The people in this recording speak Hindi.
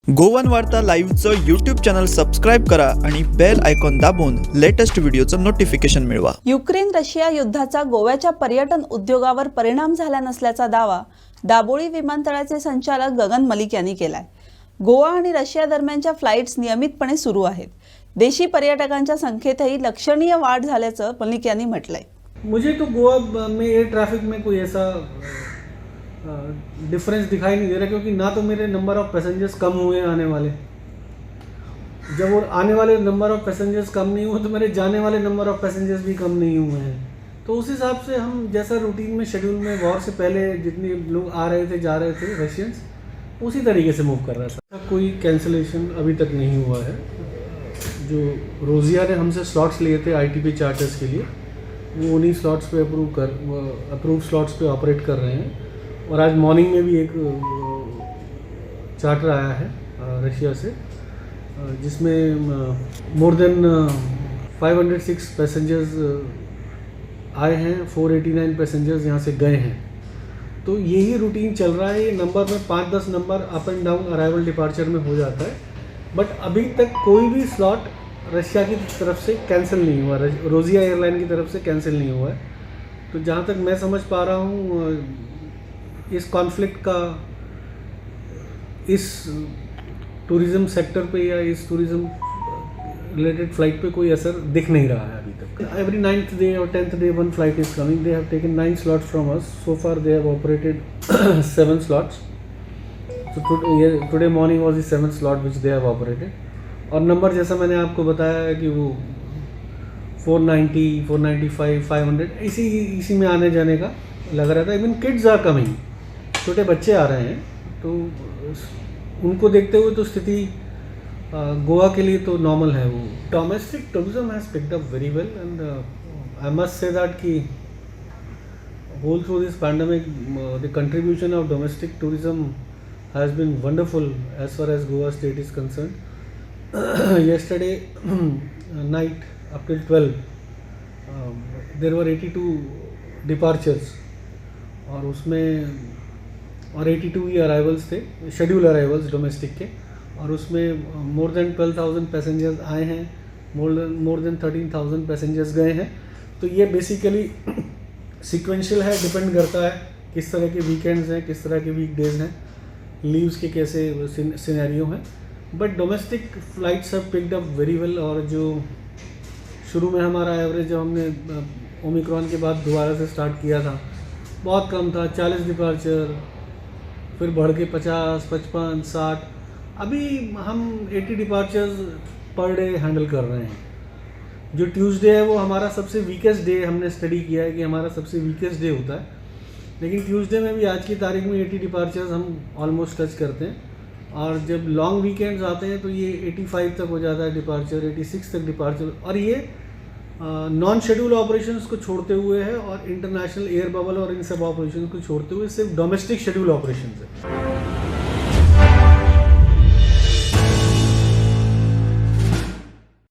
गोवन वार्ता लाईव्हचं यूट्यूब चॅनल सबस्क्राईब करा आणि बेल आयकॉन दाबून लेटेस्ट व्हिडिओचं नोटिफिकेशन मिळवा। युक्रेन रशिया युद्धाचा गोव्याच्या पर्यटन उद्योगावर परिणाम झाला नसल्याचा दावा दाबोळी विमानतळाचे संचालक गगन मलिक यांनी केलाय। गोवा आणि रशिया दरम्यानच्या फ्लाइट्स नियमितपणे सुरू आहेत। देशी पर्यटकांच्या संख्येतही लक्षणीय वाढ झाल्याचं मलिक यांनी म्हटलंय। मुझे तो गोवा में एयर ट्रैफिक में कोई ऐसा डिफरेंस दिखाई नहीं दे रहा, क्योंकि ना तो मेरे नंबर ऑफ पैसेंजर्स कम हुए आने वाले, जब वो आने वाले नंबर ऑफ पैसेंजर्स कम नहीं हुए तो मेरे जाने वाले नंबर ऑफ पैसेंजर्स भी कम नहीं हुए हैं। तो उस हिसाब से हम जैसा रूटीन में शेड्यूल में वॉर से पहले जितने लोग आ रहे थे जा रहे थे रशियंस, उसी तरीके से मूव कर रहा था। कोई कैंसिलेशन अभी तक नहीं हुआ है। जो रोजिया ने हमसे स्लॉट्स लिए थे आईटीपी चार्टर्स के लिए, वो उन्हीं स्लॉट्स पे अप्रूव स्लॉट्स पे ऑपरेट कर रहे हैं। और आज मॉर्निंग में भी एक चार्टर आया है रशिया से, जिसमें मोर देन 506 पैसेंजर्स आए हैं, 489 पैसेंजर्स यहाँ से गए हैं। तो यही रूटीन चल रहा है। ये नंबर में 5-10 number up and down arrival departure में हो जाता है, बट अभी तक कोई भी स्लॉट रशिया की तरफ से कैंसिल नहीं हुआ, रोजिया एयरलाइन की तरफ से कैंसिल नहीं हुआ है। तो जहाँ तक मैं समझ पा रहा हूँ, इस कॉन्फ्लिक्ट का इस टूरिज़्म सेक्टर पे या इस टूरिज़्म रिलेटेड फ्लाइट पे कोई असर दिख नहीं रहा है अभी तक। एवरी 9th डे और 10th day one flight is coming. They have taken 9 slots from us. So far they have operated 7 slots। So today morning was the 7th slot which they have operated। और नंबर जैसा मैंने आपको बताया है कि वो 490, 495, 500 इसी में आने जाने का लग रहा था। इवन किड्स आर कमिंग, छोटे बच्चे आ रहे हैं, तो उनको देखते हुए तो स्थिति गोवा के लिए तो नॉर्मल है। वो domestic tourism has picked up very well, and I must say that कि whole through this pandemic the contribution of domestic tourism has been wonderful as far as Goa state is concern. Yesterday night up till 12 there were 82 departures, और उसमें 82 ही अराइवल्स थे, शेड्यूल अराइवल्स डोमेस्टिक के, और उसमें मोर देन 12,000 पैसेंजर्स आए हैं, मोर देन 13,000 पैसेंजर्स गए हैं। तो ये बेसिकली सीक्वेंशियल है, डिपेंड करता है किस तरह के वीकेंड्स हैं, किस तरह के वीकडेज हैं, लीव्स के कैसे सिनेरियो हैं। But domestic flights have picked up very well. और जो शुरू में हमारा एवरेज जब हमने ओमिक्रॉन के बाद दोबारा से स्टार्ट किया था, बहुत कम था, 40 डिपार्चर, फिर बढ़ के 50, 55, 60, अभी हम 80 डिपार्चर्स पर डे हैंडल कर रहे हैं। जो ट्यूसडे है वो हमारा सबसे वीकेस्ट डे, हमने स्टडी किया है कि हमारा सबसे वीकेस्ट डे होता है, लेकिन ट्यूसडे में भी आज की तारीख में 80 डिपार्चर्स हम ऑलमोस्ट टच करते हैं। और जब लॉन्ग वीकेंड्स आते हैं तो ये 85 तक हो जाता है डिपार्चर, 86 तक डिपार्चर। और ये नॉन शेड्यूल ऑपरेशंस को छोड़ते हुए है, और इंटरनेशनल एयर बबल और इन सब ऑपरेशंस को छोड़ते हुए सिर्फ डोमेस्टिक शेड्यूल ऑपरेशंस है।